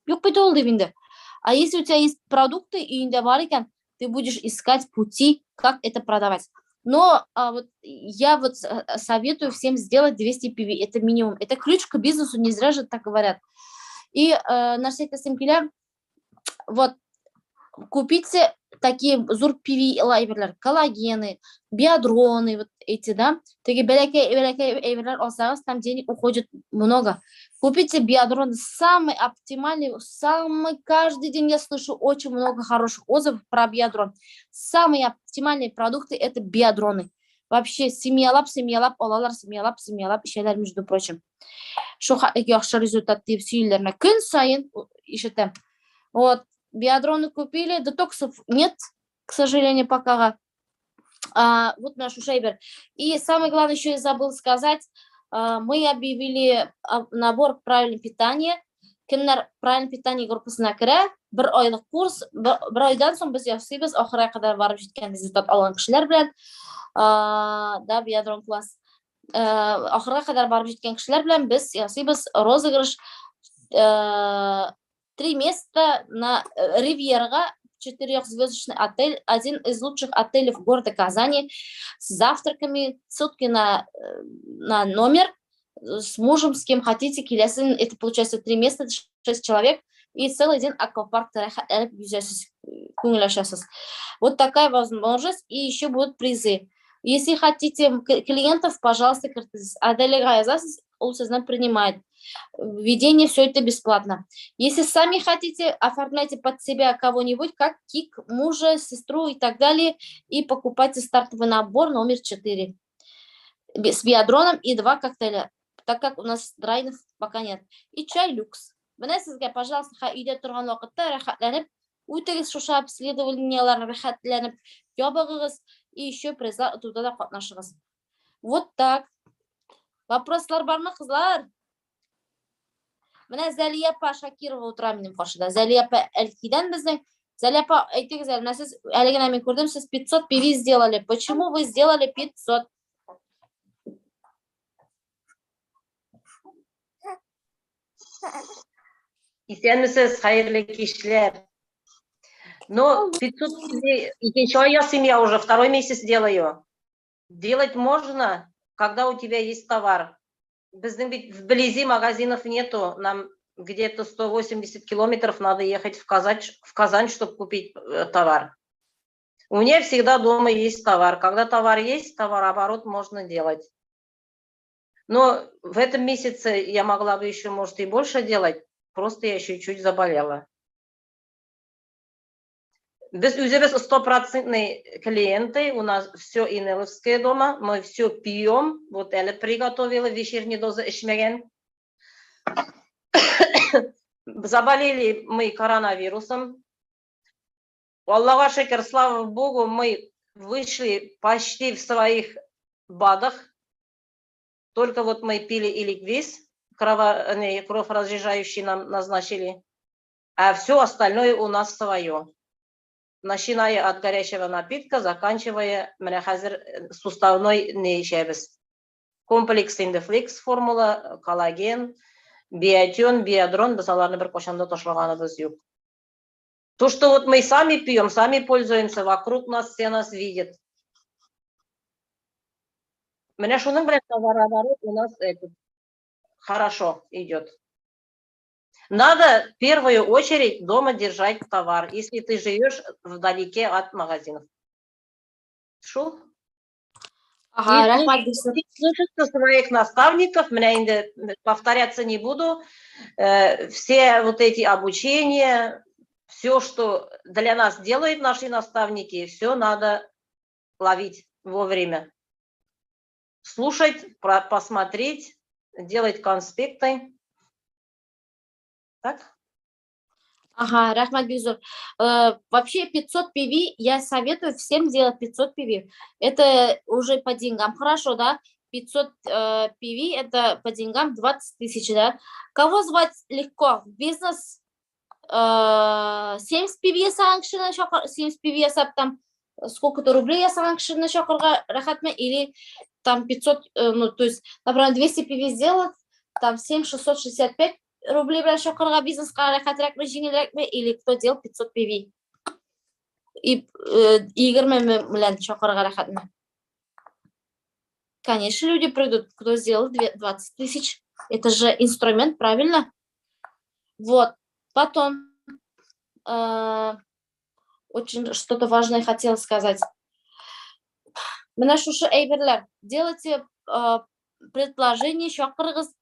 А если у тебя есть продукты и ты будешь искать пути, как это продавать. Но вот я вот советую всем сделать 200 PV. Это минимум. Это ключ к бизнесу, не зря же так говорят. И на всякий случай, вот купите такие зур PV лайберлер, коллагены, биодроны, вот эти, да. Такие там денег уходит много. Купите биодроны, самый оптимальный, каждый день я слышу очень много хороших отзывов про биодрон. Самые оптимальные продукты это биодроны. Вообще семьялап, олалар, семьялап, ишелер, между прочим. Яхшы результат деп сүйелеріне күн сайын ишетем. Вот, биодроны купили, детоксов нет, к сожалению, пока. Вот наш шейбер. И самое главное, еще я забыл сказать, мы объявили набор правильного питания. Кемнер правильное питание группасына кірі, 1 айлық курс, 1 айдан соң біз ясыйбыз, ақырға қадар барып жеткен результат алған кішілер білен, да, биодрон класс. Ақырға қадар барып жеткен кішілер білен біз ясыйбыз розыгрыш 3 места на Ривьерға, 4-звездочный отель, один из лучших отелей в городе Казани, с завтраками, ссылки на номер, с мужем, с кем хотите, это получается 3 места, 6 человек, и целый день аквапарк. Вот такая возможность, и еще будут призы. Если хотите клиентов, пожалуйста, он сознательно принимает. Введение, все это бесплатно. Если сами хотите, оформляйте под себя кого-нибудь, как КИК, мужа, сестру и так далее, и покупайте стартовый набор номер 4 с биодроном и 2 коктейля, так как у нас драйнов пока нет. И чай люкс. Менә сезгә, пожалуйста, өйдә торган вакытта рәхәтләнеп, үтегез шушы обследованиеларны рәхәтләнеп ябыгыз и еще призлар туда да катнашыгыз. Вот так. Вопрослар бармы, кызлар? Менә Зәлия апа Шакирова утыра минем каршыда. Зәлия апа Әлкидән безнең. Зәлия апа, әйтегез әле, менә сез әле генә мин күрдем, сез 500 PV сделали. Почему вы сделали 500? Исәнмесез, хәерле кичләр. Но 500 икенче ай ясыйм я уже, второй месяц делаю. Делать можно, когда у тебя есть товар. Безнең бит вблизи магазинов нету, нам где-то 180 километров надо ехать в Казань, чтобы купить товар. У меня всегда дома есть товар. Когда товар есть, товарооборот можно делать. Но в этом месяце я могла бы еще, может, и больше делать, просто я чуть-чуть заболела. Без үзебез 100% клиенты, у нас все инеловское дома, мы все пьем, вот Эля приготовила вечернюю дозу ичмеген. Заболели мы коронавирусом. Аллаху шукр, слава Богу, мы вышли почти в своих БАДах. Только вот мы пили Иликвиз, кровь разжижающий нам назначили, а все остальное у нас свое. Начиная от горячего напитка, заканчивая суставной нейшебес. Комплекс Индефликс формула, коллаген, биотион, биодрон, без аларны бір кошанда ташлаганыбыз юк. То, что вот мы сами пьем, сами пользуемся, вокруг нас все нас видят. Менә шуның белән товарооборот у нас хорошо идет. Надо в первую очередь дома держать товар, если ты живешь вдалеке от магазинов. Шо? Ага, И слушаться своих наставников, меня повторяться не буду. Все вот эти обучения, все, что для нас делают наши наставники, все надо ловить вовремя. Слушать, посмотреть, делать конспекты. Так? Ага, Рахмат Бизур. Вообще 500 PV, я советую всем делать 500 PV. Это уже по деньгам хорошо, да? 500 PV это по деньгам 20 тысяч, да? Кого звать легко? Бизнес 70 PV санкшина, 70 PV там сколько-то рублей я санкшина шакырга рахатме, или там 500, ну то есть, например, 200 PV сделать, там 7665 рублей белән шакырга бизнеска рәхәтрәкме, җиңелрәкме, или кто делал 500 PV. И 20 белән шакырга рәхәтме. Конечно, люди придут, кто сделал 20 тысяч. Это же инструмент, правильно? Вот. Потом очень что-то важное хотела сказать. Менә шушы әйберләр. Делайте предположение, шакыргыз.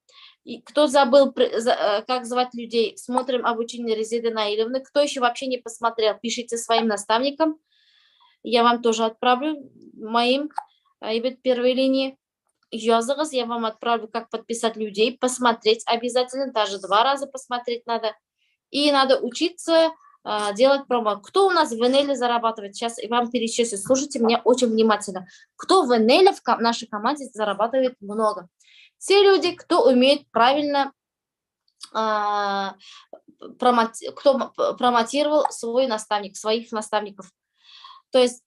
Кто забыл, как звать людей, смотрим обучение Резеды Наилевны. Кто еще вообще не посмотрел, пишите своим наставникам. Я вам тоже отправлю, моим первой линии. Языгыз, я вам отправлю, как подписать людей, посмотреть обязательно, даже 2 раза посмотреть надо. И надо учиться делать промо. Кто у нас в НЛ зарабатывает? Сейчас я вам перечислю, слушайте меня очень внимательно. Кто в НЛ в нашей команде зарабатывает много? Те люди, кто умеет правильно, кто промотировал свой наставник, своих наставников. То есть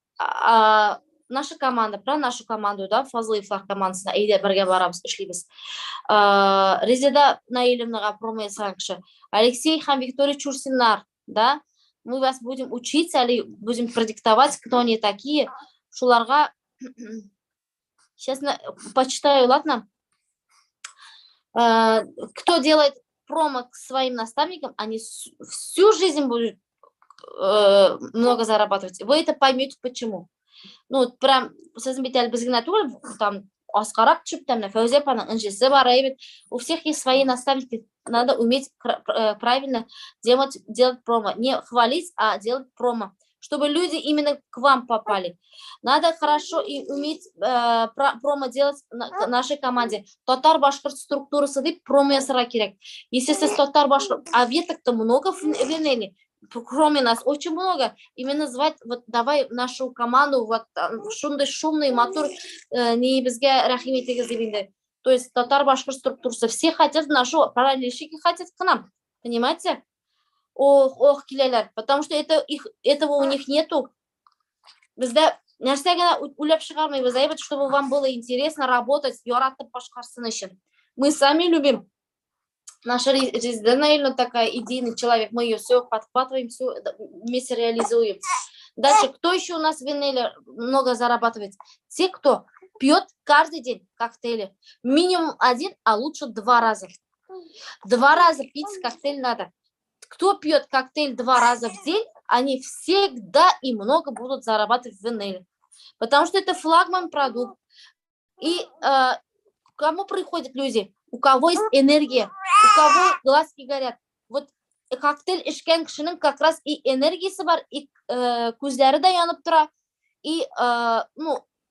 наша команда, про нашу команду, да, Фазлы и Флаг командасына әйдә бергә барабыз, эшлибез. Резеда Наилевнаға промо ясаңызшы. Алексей һәм Виктория Чурсиннар, да, мы вас будем учить, или будем продиктовать, кто они такие. Шуларга, сейчас почитаю, ладно? Кто делает промо к своим наставникам, они всю жизнь будут много зарабатывать. Вы это поймете почему. Ну, прям, там, Аскарап чуп, там, Фаузия апаның инжесі бар, у всех есть свои наставники, надо уметь правильно делать промо. Не хвалить, а делать промо, чтобы люди именно к вам попали. Надо хорошо и уметь промо делать нашей команде. Татар башкорт структурасы деп промо ясырға керек. Если сіз татар башкорт, а веток-то много в Венели, кроме нас очень много. Именно звать, вот давай нашу команду, вот шумный мотор, не безге рахим етегіз дегенде. То есть татар башкорт структурасы. Все хотят нашу, параллельщики хотят к нам. Понимаете? Ох, келелер. Потому что этого у них нету. Бізде нәрсеге улеп шығармайбыз, чтобы вам было интересно работать, яратып башқарсын үшін. Мы сами любим. Наша Резидана такая идейный человек, мы ее все подхватываем, все вместе реализуем. Дальше, кто еще у нас в Венеле много зарабатывает? Те, кто пьет каждый день коктейли. Минимум 1, а лучше 2 раза. 2 раза пить коктейль надо. Кто пьет коктейль 2 раза в день, они всегда и много будут зарабатывать в Венеле. Потому что это флагман продукт. И к кому приходят люди? У кого есть энергия, у кого глазки горят. Вот коктейль ішкен кішінің как раз и энергиясы бар, и көздері да янып тұра, и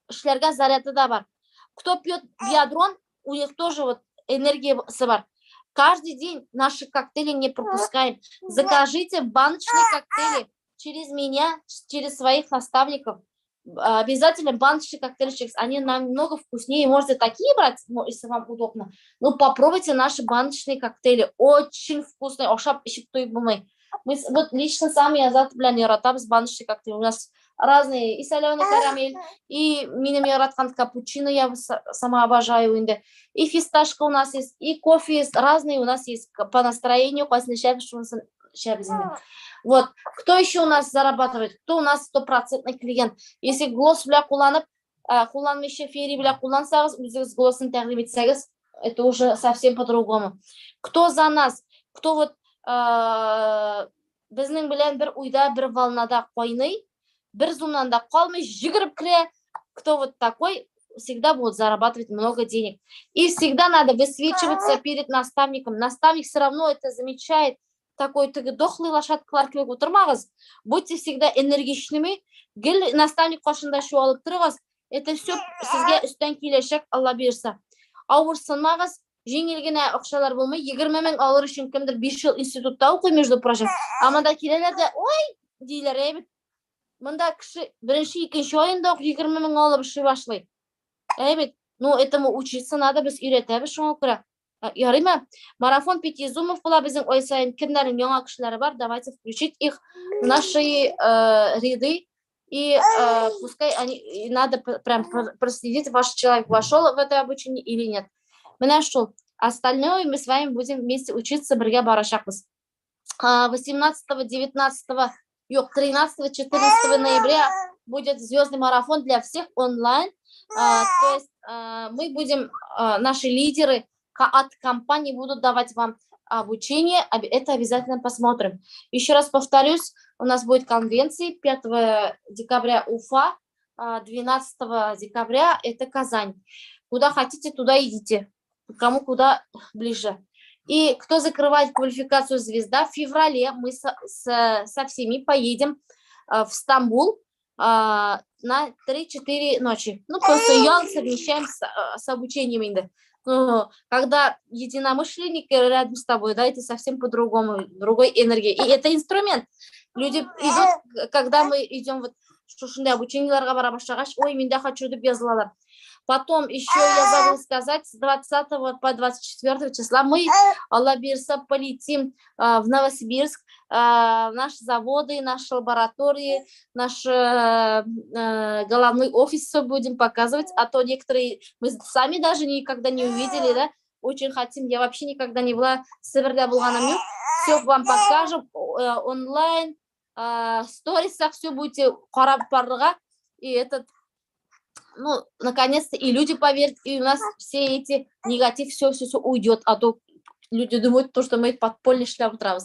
ішлерге заряды да бар. Кто пьет биадрон, у них тоже вот энергиясы бар. Каждый день наши коктейли не пропускаем. Закажите баночные коктейли через меня, через своих наставников. Обязательно баночный коктейльчик, они намного вкуснее, можете такие брать, если вам удобно. Ну, попробуйте наши баночные коктейли, очень вкусные. Мы вот лично сами азат блян яратабыз баночный коктейль. У нас разные, и соленый карамель, и миним яраткан капучино, я сама обожаю, и фисташка у нас есть, и кофе есть, разные у нас есть по настроению, вот, кто еще у нас зарабатывает, кто у нас 100% клиент. Если голос бля куланып, куланмеші фери бля кулансағыз, өзіңіз голосын тәғлим етсәгіз, это уже совсем по-другому. Кто за нас, кто вот біздің білен бір уйда, бір волнада қойны, бір зумнан да қалмай, жүгіріп кіре, кто вот такой, всегда будет зарабатывать много денег. И всегда надо высвечиваться перед наставником. Наставник все равно это замечает. Такой дохлый лошадкалар кебек отырмағыз. Будьте всегда энергичными. Гел наставник қашында шу алып тұрғыз. Это все сізге үстен келешек, Алла берса. Ауырсынмағыз, жеңілген ақшалар болмай, 20 мың алыр үшін кімдір 5 жыл институтта оқи, между прочим. Амада келелер де, ой, дейлер, әбіт. Мында кіші, бірінші, екінші ойында 20 мың алып үші башлай. Әбіт, ну, этому учиться надо, біз үйретәбіз шоңа көре. Ярыма, марафон 5 зумов была біздің ой сайын кімдердің яңа кішілері бар, давайте включить их в наши ряды, и пускай они, надо прям проследить, ваш человек вошел в это обучение или нет. Мы нашел. Остальное мы с вами будем вместе учиться, бірге барашақпыз. 18, 19, 13, 14 ноября будет звездный марафон для всех онлайн. То есть мы будем, наши лидеры от компании будут давать вам обучение, это обязательно посмотрим. Еще раз повторюсь, у нас будет конвенции 5 декабря Уфа, 12 декабря это Казань. Куда хотите, туда идите, кому куда ближе. И кто закрывает квалификацию звезда, в феврале мы со всеми поедем в Стамбул на 3-4 ночи. Ну, просто я совмещаем с обучением. Ну, когда единомышленники рядом с тобой, да, это совсем по-другому, другой энергии. И это инструмент. Люди идут, когда мы идем вот шушындай обучениеларға бара баштағаш, ой, мен де хочу деп язылалар. Потом еще я забыл сказать, с 20 по 24 числа мы, Алла берса, полетим в Новосибирск, наши заводы, наши лаборатории, наш головной офис все будем показывать, а то некоторые мы сами даже никогда не увидели, да, очень хотим, я вообще никогда не была в Северде Булганами, все вам покажем онлайн, сторисах все будете қарап баруға, и этот, ну, наконец-то и люди поверят, и у нас все эти негатив, все уйдет, а то люди думают, то, что мы подпольно шляпу травы.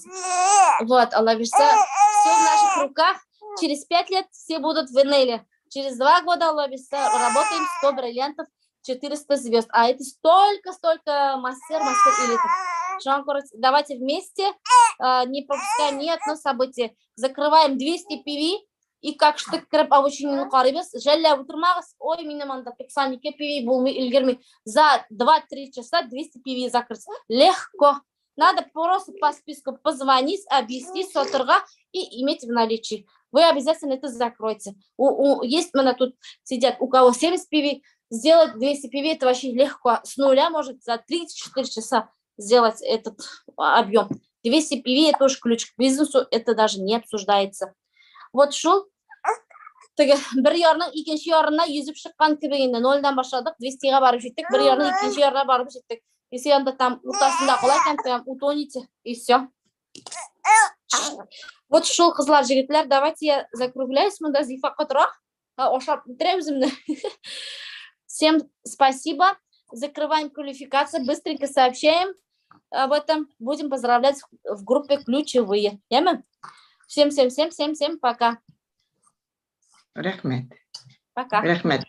Вот, Алла берса, все в наших руках, через 5 лет все будут в Венеле, через 2 года, Алла берса, работаем 100 бриллиантов, 400 звезд. А это столько мастер или давайте вместе, не пропускаем ни одно событие. Закрываем 200 пиви. И как что кіріп обучениені қараймыз, жәлләп отырмағыз, ой, менің анда 92 пиви болмай үлгермей. За 2-3 часа 200 пиви закрыть. Легко. Надо просто по списку позвонить, объяснить сотрга и иметь в наличии. Вы обязательно это закроете. Есть мы тут сидят, у кого 70 пиви, сделать 200 пиви, это вообще легко. С нуля может за 34 часа сделать этот объем. 200 пиви это уж ключ к бизнесу, это даже не обсуждается. Вот шул бір ярның екінші ярына yüzіп шыққан кебегенде нольдан башладық, 200-ға барып жеттік, бір ярның екінші ярына барып жеттік. Если анда там ортасында қалай там утоните, и все. Вот шул қызлар жігітлер, давайте я закругляюсь, мында Зифақа тұрақ, ошап бітіреміз. Всем спасибо, закрываем квалификацию, быстренько сообщаем об этом, будем поздравлять в группе ключевые. Всем пока. Рахмет. Пока. Рахмет.